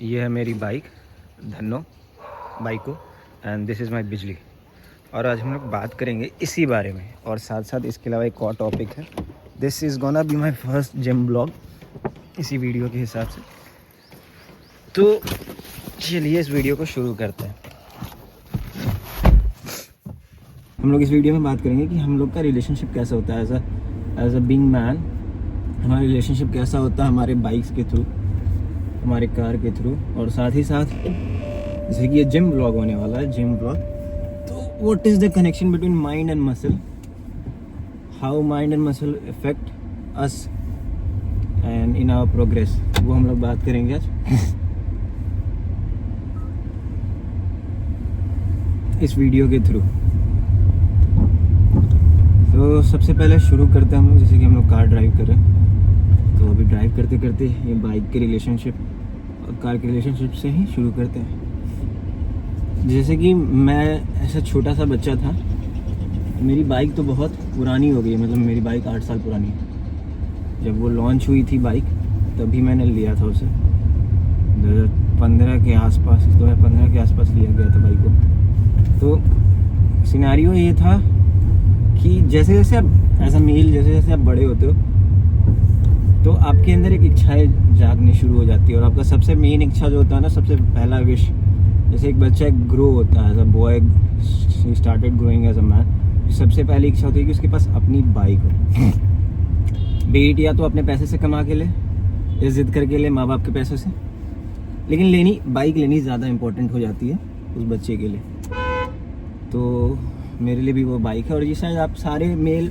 ये है मेरी बाइक धन्नो बाइको एंड दिस इज़ माई बिजली। और आज हम लोग बात करेंगे इसी बारे में, और साथ साथ इसके अलावा एक और टॉपिक है। This is gonna be my first gym blog इसी वीडियो के हिसाब से। तो चलिए इस वीडियो को शुरू करते हैं। हम लोग इस वीडियो में बात करेंगे कि हम लोग का रिलेशनशिप कैसा होता है एज अ बीइंग मैन। हमारा रिलेशनशिप कैसा होता है हमारे बाइक्स के थ्रू, हमारे कार के थ्रू, और साथ ही साथ जैसे कि ये जिम ब्लॉग होने वाला है, जिम ब्लॉग। तो what is the connection between mind and muscle, how mind and muscle effect us and in our progress, वो हम लोग बात करेंगे आज इस वीडियो के थ्रू। तो सबसे पहले शुरू करते हैं हम लोग, जैसे कि हम लोग कार ड्राइव कर रहे हैं। तो अभी ड्राइव करते करते ये बाइक के रिलेशनशिप और कार के रिलेशनशिप से ही शुरू करते हैं। जैसे कि मैं ऐसा छोटा सा बच्चा था, मेरी बाइक तो बहुत पुरानी हो गई, मतलब मेरी बाइक 8 साल पुरानी है। जब वो लॉन्च हुई थी बाइक तभी मैंने लिया था उसे, 2015 के आसपास लिया गया था बाइक को। तो सिनेरियो ये था कि जैसे जैसे आप एज अ मेल जैसे जैसे आप बड़े होते हो तो आपके अंदर एक इच्छाएं जागनी शुरू हो जाती है। और आपका सबसे मेन इच्छा जो होता है ना, सबसे पहला विश, जैसे एक बच्चा एक ग्रो होता है as a boy, he started growing as a man, सबसे पहली इच्छा होती है कि उसके पास अपनी बाइक हो। बेट या तो अपने पैसे से कमा के ले या जिद करके ले माँ बाप के पैसों से, लेकिन बाइक लेनी ज़्यादा इम्पोर्टेंट हो जाती है उस बच्चे के लिए। तो मेरे लिए भी वो बाइक है। और ये शायद आप सारे मेल,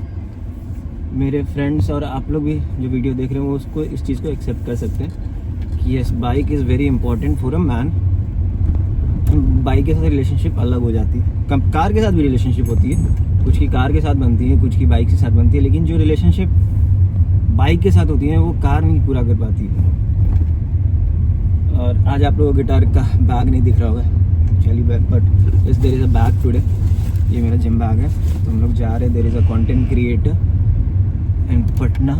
मेरे फ्रेंड्स और आप लोग भी जो वीडियो देख रहे हो उसको, इस चीज़ को एक्सेप्ट कर सकते हैं कि yes, bike is very important for a man. Bike के साथ रिलेशनशिप अलग हो जाती है, कार के साथ भी रिलेशनशिप होती है, कुछ की कार के साथ बनती है, कुछ की बाइक के साथ बनती है, लेकिन जो रिलेशनशिप बाइक के साथ होती है वो कार नहीं पूरा कर पाती है। और आज आप लोगों को गिटार का बैग नहीं दिख रहा होगा, चलिए bag, but is there is a bag today. ये मेरा जिम बैग है। तो हम लोग जा रहे हैं, there is a content creator and Patna,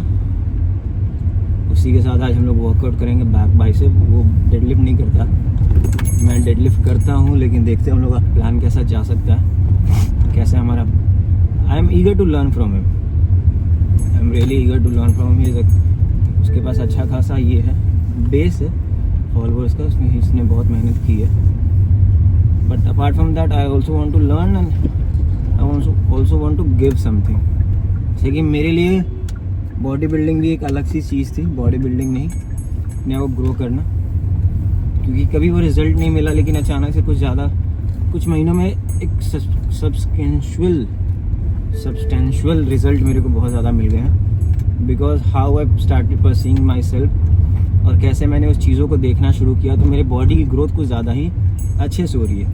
उसी के साथ आज हम लोग वर्कआउट करेंगे बैक बाइसेप। वो डेडलिफ्ट नहीं करता, मैं डेडलिफ्ट करता हूँ, लेकिन देखते हैं हम लोग का प्लान कैसा जा सकता है, कैसे हमारा। I am eager to learn from him, I am really eager to learn from him. उसके पास अच्छा खासा ये है, बेस है फॉलोअर्स का, उसमें इसने बहुत मेहनत की है। But apart from that I also want to learn and I also want to give something. जैसे कि मेरे लिए बॉडी बिल्डिंग भी एक अलग सी चीज़ थी, बॉडी बिल्डिंग नहीं, अपने को ग्रो करना, क्योंकि कभी वो रिजल्ट नहीं मिला, लेकिन अचानक से कुछ महीनों में एक सब्सटेंशियल रिजल्ट मेरे को बहुत ज़्यादा मिल गए हैं, because how I started perceiving myself, और कैसे मैंने उस चीज़ों को देखना शुरू किया। तो मेरे बॉडी की ग्रोथ कुछ ज़्यादा ही अच्छे से हो रही है,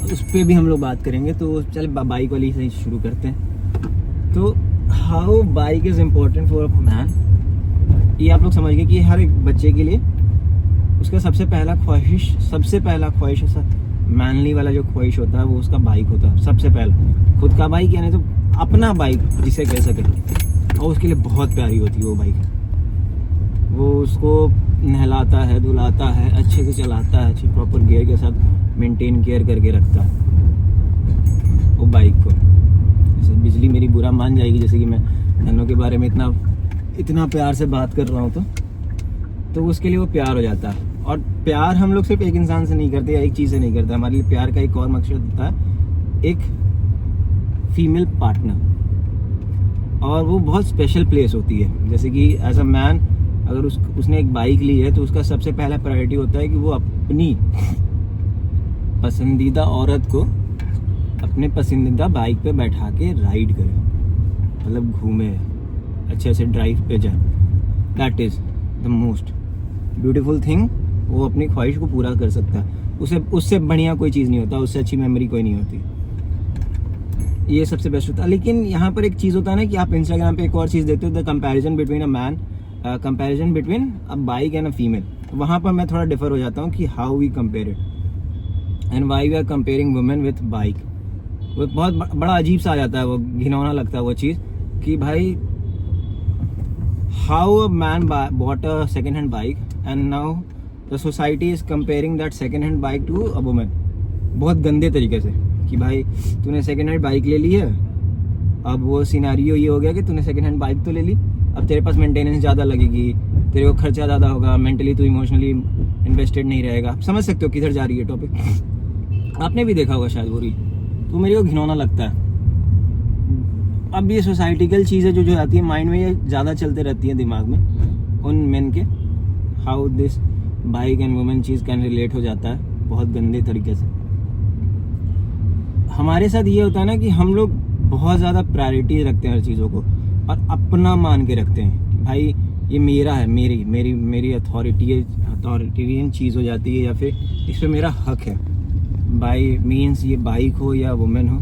उस पर भी हम लोग बात करेंगे। तो चल बाइक वाली से शुरू करते हैं। तो how bike is important for a man, ये आप लोग समझ गए कि हर एक बच्चे के लिए उसका सबसे पहला ख्वाहिश ऐसा मैनली वाला जो ख्वाहिश होता है वो उसका बाइक होता है। सबसे पहला खुद का बाइक, यानी तो अपना बाइक जिसे कह सके, और उसके लिए बहुत प्यारी होती है वो बाइक। वो उसको नहलाता है, धुलाता है, अच्छे से चलाता है, अच्छी प्रॉपर गियर के साथ मेंटेन केयर करके रखता है वो बाइक को। जैसे बिजली मेरी बुरा मान जाएगी, जैसे कि मैं धन्नो के बारे में इतना प्यार से बात कर रहा हूँ, तो उसके लिए वो प्यार हो जाता है। और प्यार हम लोग सिर्फ एक इंसान से नहीं करते या एक चीज़ से नहीं करते, हमारे लिए प्यार का एक और मकसद होता है, एक फीमेल पार्टनर, और वो बहुत स्पेशल प्लेस होती है। जैसे कि एज अ मैन अगर उसने एक बाइक ली है तो उसका सबसे पहला प्रायोरिटी होता है कि वो अपनी पसंदीदा औरत को अपने पसंदीदा बाइक पे बैठा के राइड करे, मतलब घूमे, अच्छे से ड्राइव पे जाए। That is the most beautiful thing. वो अपनी ख्वाहिश को पूरा कर सकता है, उससे बढ़िया कोई चीज़ नहीं होता, उससे अच्छी मेमोरी कोई नहीं होती। ये सबसे बेस्ट होता है। लेकिन यहाँ पर एक चीज़ होता है ना कि आप इंस्टाग्राम पे एक और चीज़ देखते हो, the comparison between a man, comparison between a bike and a female. वहाँ पर मैं थोड़ा डिफर हो जाता हूँ कि how we compare it and why we are comparing women with bike. वो बहुत बड़ा अजीब सा आ जाता है, वो घिनौना लगता है वो चीज़ कि भाई how a man bought a second hand bike and now the society is comparing that second hand bike to a woman, बहुत गंदे तरीके से, कि भाई तूने सेकेंड हैंड बाइक ले ली है, अब वो सिनारियो ये हो गया कि तूने सेकेंड हैंड बाइक तो ले ली, अब तेरे पास मेंटेनेंस ज़्यादा लगेगी, तेरे को खर्चा ज़्यादा होगा, मेंटली तू इमोशनली इन्वेस्टेड नहीं रहेगा। आप समझ सकते हो किधर जा रही है टॉपिक, आपने भी देखा होगा शायद वो रील, तो मेरे को घिनौना लगता है। अब ये सोसाइटिकल चीज़ें जो आती है माइंड में, ये ज़्यादा चलते रहती है दिमाग में उन मेन के, how this bike and women cheese can relate हो जाता है बहुत गंदे तरीके से। हमारे साथ ये होता है ना कि हम लोग बहुत ज़्यादा प्रायोरिटी रखते हैं हर चीज़ों को और अपना मान के रखते हैं कि भाई ये मेरा है, मेरी अथॉरिटेरियन चीज़ हो जाती है, या फिर इस पर मेरा हक है। बाई मीन्स ये बाइक हो या वुमेन हो,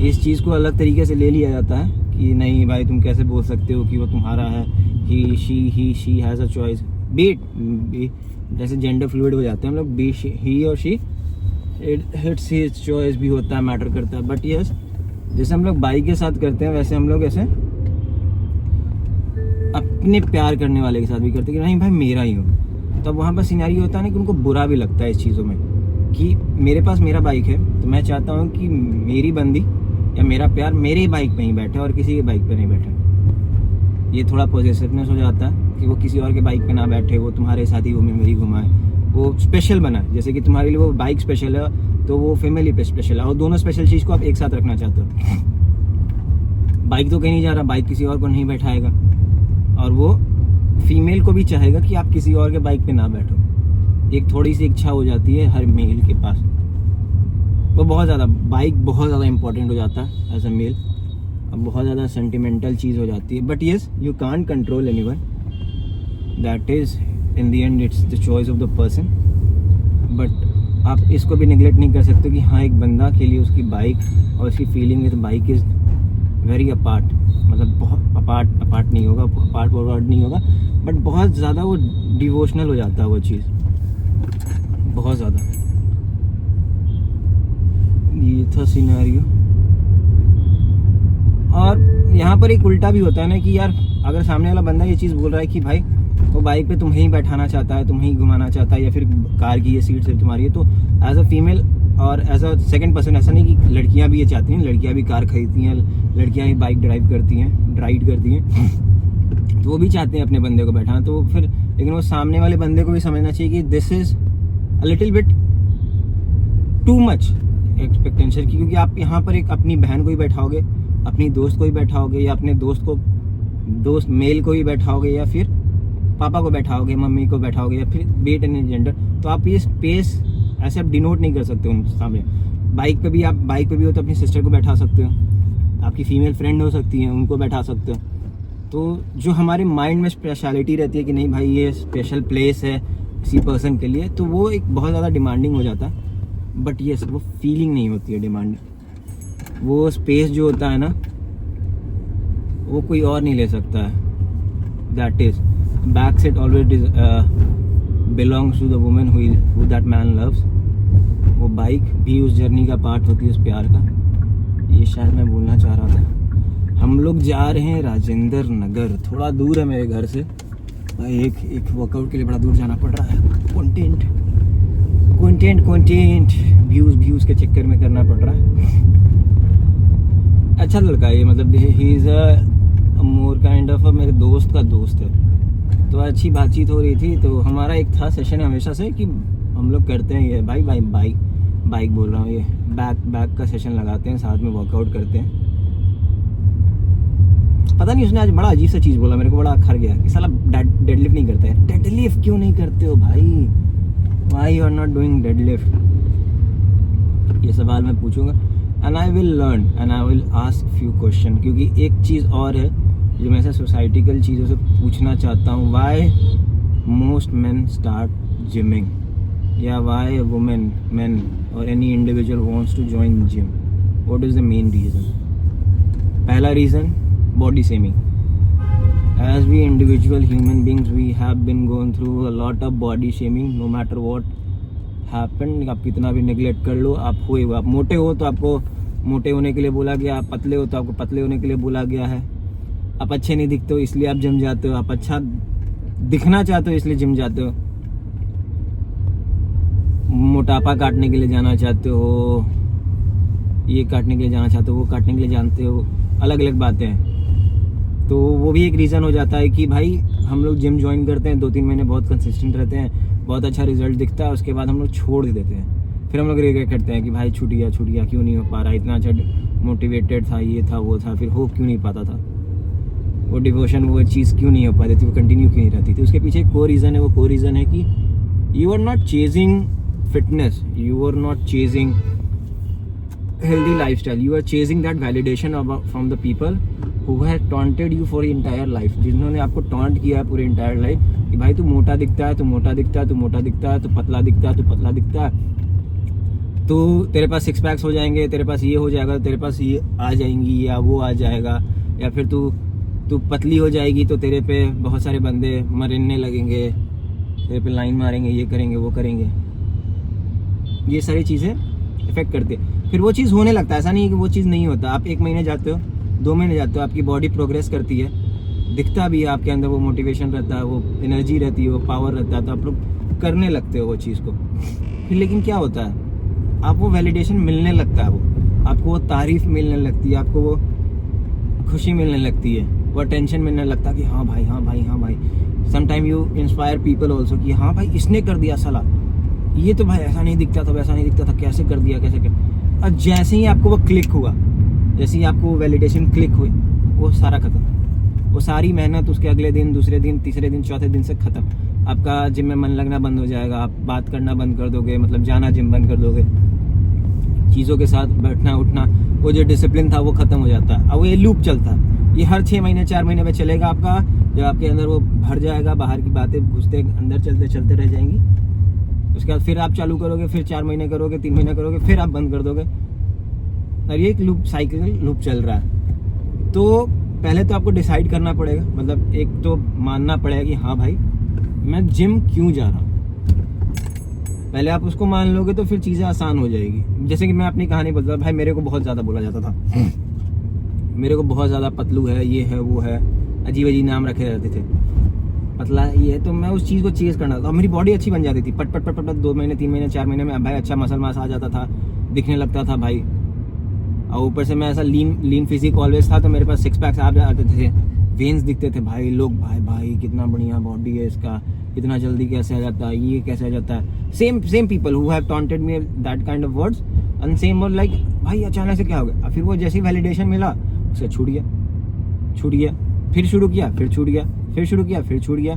इस चीज़ को अलग तरीके से ले लिया जाता है कि नहीं भाई तुम कैसे बोल सकते हो कि वो तुम्हारा है, he she has a choice, बी जैसे जेंडर फ्लूइड हो जाते हैं हम लोग, बी ही और शी, इट्स हिज चॉइस भी होता है, मैटर करता है। बट यस, जैसे हम लोग बाइक के साथ करते हैं वैसे हम लोग ऐसे अपने प्यार करने वाले के साथ भी करते हैं कि नहीं भाई मेरा ही हो। तब वहाँ पर सिनेरियो होता है ना कि उनको बुरा भी लगता है इस चीज़ों में कि मेरे पास मेरा बाइक है तो मैं चाहता हूँ कि मेरी बंदी या मेरा प्यार मेरी बाइक पे ही बैठे और किसी की बाइक पे नहीं बैठे। ये थोड़ा पॉजिटिवनेस हो जाता है कि वो किसी और के बाइक पे ना बैठे, वो तुम्हारे साथ ही घूमे, मेरी घुमाए, वो स्पेशल बना है। जैसे कि तुम्हारे लिए वो बाइक स्पेशल है तो वो फैमिली पे स्पेशल है, और दोनों स्पेशल चीज़ को आप एक साथ रखना चाहते हो। बाइक तो कहीं नहीं जा रहा, बाइक किसी और को नहीं बैठाएगा, और वो फीमेल को भी चाहेगा कि आप किसी और के बाइक पे ना बैठो। एक थोड़ी सी इच्छा हो जाती है हर मेल के पास, वो बहुत ज़्यादा बाइक बहुत ज़्यादा इंपॉर्टेंट हो जाता है एज अ मेल, अब बहुत ज़्यादा सेंटिमेंटल चीज़ हो जाती है। But yes, you can't control anyone, that is in the end it's the choice of the person. But आप इसको भी निगलेक्ट नहीं कर सकते कि हाँ, एक बंदा के लिए उसकी बाइक और उसकी feeling with bike is very apart, मतलब बहुत अपार्ट नहीं होगा, अपार्ट नहीं होगा, बट बहुत ज़्यादा वो डिवोशनल हो जाता है वो चीज़, बहुत ज़्यादा। ये था सिनेरियो। और यहाँ पर एक उल्टा भी होता है ना कि यार अगर सामने वाला बंदा ये चीज़ बोल रहा है कि भाई वो बाइक पे तुम्हें ही बैठाना चाहता है, तुम्हें ही घुमाना चाहता है, या फिर कार की ये सीट सिर्फ तुम्हारी है, तो एज अ फीमेल और एज अ सेकंड पर्सन, ऐसा नहीं कि लड़कियां भी ये चाहती हैं, लड़कियां भी कार खरीदती हैं, लड़कियां भी बाइक राइड करती हैं, तो वो भी चाहते हैं अपने बंदे को बैठाना। तो फिर लेकिन वो सामने वाले बंदे को भी समझना चाहिए कि this is a little bit too much expectation, क्योंकि आप यहाँ पर एक अपनी बहन को ही बैठाओगे, अपनी दोस्त को ही बैठाओगे, या अपने दोस्त मेल को ही बैठाओगे, या फिर पापा को बैठाओगे, मम्मी को बैठाओगे, या फिर बीट एनी जेंडर, तो आप ये स्पेस ऐसे आप डिनोट नहीं कर सकते उन सामने। बाइक पे भी हो तो अपनी सिस्टर को बैठा सकते हो, आपकी फीमेल फ्रेंड हो सकती हैं, उनको बैठा सकते हो। तो जो हमारे माइंड में स्पेशलिटी रहती है कि नहीं भाई ये स्पेशल प्लेस है किसी पर्सन के लिए, तो वो एक बहुत ज़्यादा डिमांडिंग हो जाता है। बट येस, वो फीलिंग नहीं होती है डिमांडिंग, वो स्पेस जो होता है ना वो कोई और नहीं ले सकता है। That is back seat always belongs to the women who that man loves. वो बाइक भी उस जर्नी का पार्ट होती है, उस प्यार का। ये शायद मैं बोलना चाह रहा था। हम लोग जा रहे हैं राजेंद्र नगर, थोड़ा दूर है मेरे घर से, एक वर्कआउट के लिए बड़ा दूर जाना पड़ रहा है। कंटेंट व्यूज़ के चक्कर में करना पड़ रहा है। अच्छा लड़का है ये, मतलब he is a more kind of मेरे दोस्त का दोस्त है, तो अच्छी बातचीत हो रही थी। तो हमारा एक था सेशन हमेशा से कि हम लोग करते हैं ये बाइक बोल रहा हूँ, ये बैक का सेशन लगाते हैं, साथ में वर्कआउट करते हैं। पता नहीं उसने आज बड़ा अजीब सा चीज़ बोला, मेरे को बड़ा अखर गया कि साला डेडलिफ्ट नहीं करता है। डेडलिफ्ट क्यों नहीं करते हो भाई? Why you are not doing deadlift? ये सवाल मैं पूछूंगा and I will learn and I will ask few question, क्योंकि एक चीज़ और है जो मैं ऐसे सोसाइटिकल चीज़ों से पूछना चाहता हूँ। Why most men start gyming, या why women, men or any individual wants to join gym? What is the main reason? पहला reason, body shaming. As we individual human beings, we have been going through a lot of body shaming, no matter what happened. आप कितना भी neglect कर लो, आप हुए हो, आप मोटे हो तो आपको मोटे होने के लिए बोला गया, आप पतले हो तो आपको पतले होने के लिए बोला गया है, आप अच्छे नहीं दिखते हो इसलिए आप जिम जाते हो, आप अच्छा दिखना चाहते हो इसलिए जिम जाते हो। मोटापा काटने के लिए जाना चाहते हो, ये काटने के लिए जाना चाहते हो, वो काटने के लिए जानते हो, अलग अलग बातें हैं। तो वो भी एक रीज़न हो जाता है कि भाई हम लोग जिम ज्वाइन करते हैं, 2-3 महीने बहुत कंसिस्टेंट रहते हैं, बहुत अच्छा रिजल्ट दिखता है, उसके बाद हम लोग छोड़ देते हैं। फिर हम लोग रिग्रेट करते हैं कि भाई छूट गया क्यों नहीं हो पा रहा, इतना अच्छा मोटिवेटेड था, ये था वो था, फिर हो क्यों नहीं पाता था, वो डिवोशन वो चीज़ क्यों नहीं हो पाती थी, वो कंटिन्यू क्यों नहीं रहती थी। उसके पीछे एक को रीज़न है, वो को रीज़न है कि you are not chasing fitness, you are not chasing healthy lifestyle, you are chasing that validation from the people who have taunted you for entire life, जिन्होंने आपको टॉन्ट किया है पूरी entire life कि भाई तू मोटा दिखता है, तू मोटा दिखता है, तू मोटा दिखता है, तू पतला दिखता है, तू पतला दिखता है, तो तेरे पास 6 पैक्स हो जाएंगे, तेरे पास ये हो जाएगा, तेरे पास ये आ जाएंगी या वो आ जाएगा, या फिर तू पतली हो जाएगी तो तेरे पे बहुत सारे बंदे मरने लगेंगे, तेरे पे लाइन मारेंगे, ये करेंगे वो करेंगे। ये सारी चीज़ें इफेक्ट करती है। फिर वो चीज़ होने लगता है, ऐसा नहीं है कि वो चीज़ नहीं होता। आप 1 महीने जाते हो, 2 महीने जाते हो, आपकी बॉडी प्रोग्रेस करती है, दिखता भी है आपके अंदर, वो मोटिवेशन रहता है, वो एनर्जी रहती है, वो पावर रहता है, तो आप लोग करने लगते हो वो चीज़ को। फिर लेकिन क्या होता है, आपको वैलिडेशन मिलने लगता है, वो आपको वो तारीफ मिलने लगती है, आपको वो खुशी मिलने लगती है, वो अटेंशन मिलने लगता है कि हाँ भाई हाँ भाई हाँ भाई। Sometime you inspire people also कि हाँ भाई इसने कर दिया साला, ये तो भाई ऐसा नहीं दिखता था, वैसा नहीं दिखता था, कैसे कर दिया, कैसे कर। और जैसे ही आपको वो क्लिक हुआ, जैसे ही आपको वो वैलिडेशन क्लिक हुई, वो सारा खत्म, वो सारी मेहनत उसके अगले दिन, दूसरे दिन, तीसरे दिन, चौथे दिन से खत्म। आपका जिम में मन लगना बंद हो जाएगा, आप बात करना बंद कर दोगे, मतलब जाना जिम बंद कर दोगे, चीज़ों के साथ बैठना उठना, वो जो डिसिप्लिन था वो खत्म हो जाता है। अब वो ये लूप चलता है, ये हर 6 महीने 4 महीने में चलेगा आपका, जब आपके अंदर वो भर जाएगा, बाहर की बातें घुसते अंदर चलते चलते रह जाएंगी। उसके बाद फिर आप चालू करोगे, फिर 4 महीने करोगे, 3 महीने करोगे, फिर आप बंद कर दोगे, और ये एक लूप साइकिल लूप चल रहा है। तो पहले तो आपको डिसाइड करना पड़ेगा, मतलब एक तो मानना पड़ेगा कि हाँ भाई मैं जिम क्यों जा रहा हूँ। पहले आप उसको मान लोगे तो फिर चीज़ें आसान हो जाएगी। जैसे कि मैं अपनी कहानी बताता, भाई मेरे को बहुत ज़्यादा बोला जाता था, मेरे को बहुत ज़्यादा पतलू है, ये है वो है, अजीब अजीब नाम रखे रहते थे, पतला ये है, तो मैं उस चीज़ को चेज करना था। मेरी बॉडी अच्छी बन जाती थी, पट पट पट पट 2 महीने 3 महीने 4 महीने में भाई अच्छा मसल मास आ जाता था, दिखने लगता था भाई। और ऊपर से मैं ऐसा लीन फिजिक ऑलवेज था, तो मेरे पास 6 पैक्स आ जाते थे, वेन्स दिखते थे भाई, लोग भाई कितना बढ़िया बॉडी है इसका, इतना जल्दी कैसे आ जाता है, ये कैसे आ जाता है। Same people who have taunted me that kind of words and same were like भाई अचानक से क्या हो गया। फिर वो जैसे ही वैलिडेशन मिला उसका छूट गया, फिर शुरू किया, फिर छूट गया, फिर शुरू किया, फिर छूट गया।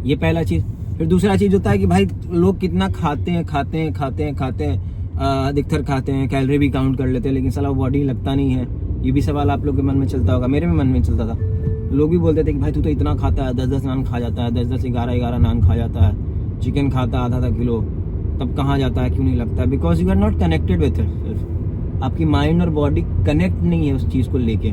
ये पहला चीज़। फिर दूसरा चीज़ होता है कि भाई लोग कितना खाते हैं, अधिकतर खाते हैं, कैलोरी भी काउंट कर लेते हैं, लेकिन साला बॉडी लगता नहीं है। ये भी सवाल आप लोग के मन में चलता होगा, मेरे भी मन में चलता था। लोग भी बोलते थे कि भाई तू तो इतना खाता है, 10-10 नान खा जाता है, 10-10 11 नान खा जाता है, चिकन खाता आधा किलो, तब कहाँ जाता है, क्यों नहीं लगता है? Because you are not connected with it. आपकी माइंड और बॉडी कनेक्ट नहीं है उस चीज़ को लेके।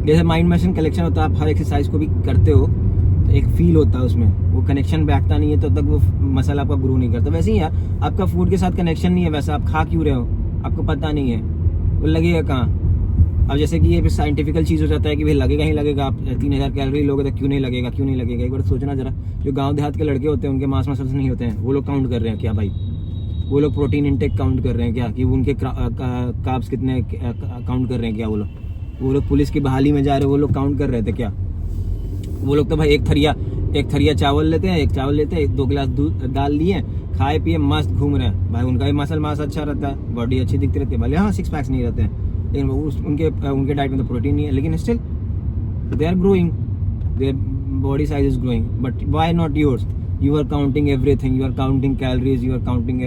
जैसे माइंड मशीन कलेक्शन होता है, आप हर एक्सरसाइज को भी करते हो तो एक फील होता है उसमें, वो कनेक्शन बैठता नहीं है तो तक वो मसल आपका ग्रो नहीं करता। वैसे ही यार आपका फूड के साथ कनेक्शन नहीं है, वैसे आप खा क्यों रहे हो आपको पता नहीं है, वो लगेगा कहाँ। अब जैसे कि ये साइंटिफिकल चीज़ हो जाता है कि भाई लगेगा ही लगेगा, आप 3000 कैलोरी लोगे तो क्यों नहीं लगेगा। एक बार सोचना जरा, जो गांव देहात के लड़के होते हैं उनके मांस मसल्स नहीं होते हैं, वो लोग काउंट कर रहे हैं क्या भाई? वो लोग प्रोटीन इंटेक काउंट कर रहे हैं क्या, कि उनके कार्ब्स कितने काउंट कर रहे हैं क्या? वो लोग पुलिस की बहाली में जा रहे हैं, वो लोग काउंट कर रहे थे क्या? वो लोग तो भाई एक थरिया चावल लेते हैं, 2 गिलास दूध डाल लिए, खाए पिए मस्त घूम रहे हैं भाई। उनका भी मसल मास अच्छा रहता है, बॉडी अच्छी दिखती रहती है, भले हाँ 6 पैक्स नहीं रहते हैं, लेकिन उनके डाइट में तो प्रोटीन नहीं है, लेकिन still they are growing, their body size is growing. But why not yours? You are counting everything, you are counting calories, you are counting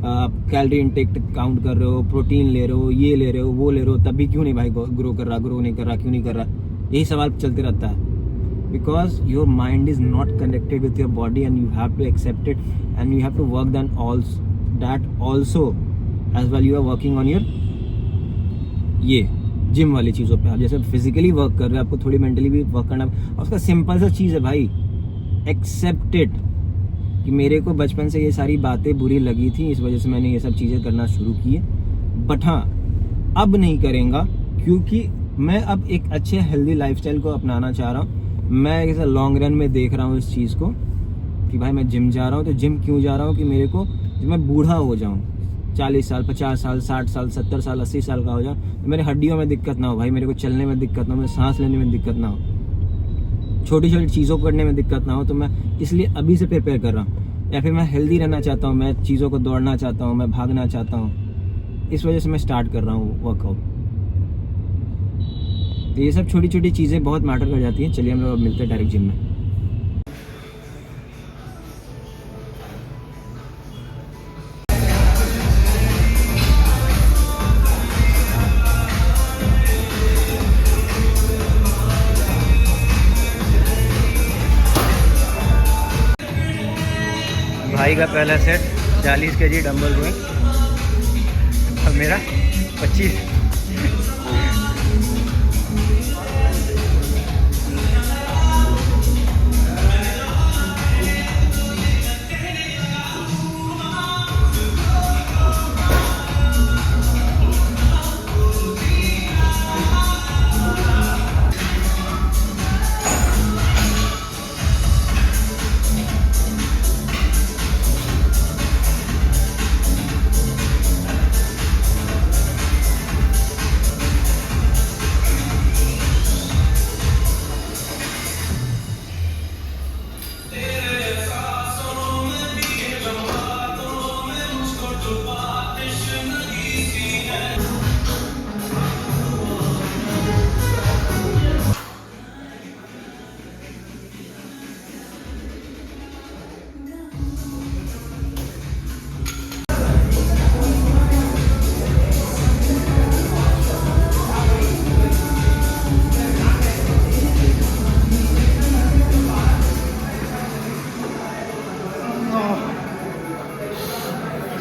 calorie intake count कर रहे हो, प्रोटीन ले रहे हो, ये ले रहे हो, वो ले रहे हो, तब भी क्यों नहीं भाई ग्रो नहीं कर रहा, क्यों नहीं कर रहा? यही सवाल चलते रहता है। Because your mind is not connected with your body and you have to accept it and you have to work that also as well you are working on your ये जिम वाली चीज़ों पे। आप जैसे फिजिकली वर्क कर रहे हो, आपको थोड़ी मेंटली भी वर्क करना है। और उसका सिंपल सा चीज़ है भाई, एक्सेप्टेड, कि मेरे को बचपन से ये सारी बातें बुरी लगी थी, इस वजह से मैंने ये सब चीज़ें करना शुरू की है, बट हाँ अब नहीं करेंगे, क्योंकि मैं अब एक अच्छे हेल्दी लाइफस्टाइल को अपनाना चाह रहा हूँ। मैं ऐसा लॉन्ग रन में देख रहा हूँ इस चीज़ को, कि भाई मैं जिम जा रहा हूँ, तो जिम क्यों जा रहा हूँ कि मेरे को जब मैं बूढ़ा हो जाऊँ, 40 साल, 50 साल, 60 साल, 70 साल, 80 साल का हो जाऊँ, तो मेरे हड्डियों में दिक्कत ना हो भाई, मेरे को चलने में दिक्कत ना हो, मेरे सांस लेने में दिक्कत ना हो, छोटी छोटी चीज़ों को करने में दिक्कत ना हो। तो मैं इसलिए अभी से प्रिपेयर कर रहा हूँ। या फिर मैं हेल्दी रहना चाहता हूँ, मैं चीज़ों को दौड़ना चाहता हूँ, मैं भागना चाहता हूँ, इस वजह से मैं स्टार्ट कर रहा हूँ वर्कआउट। तो ये सब छोटी छोटी चीज़ें बहुत मैटर कर जाती हैं। चलिए हम लोग अब मिलते हैं डायरेक्ट जिम में। भाई का पहला सेट 40 kg डंबल हुए और मेरा 25।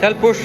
चल पुश।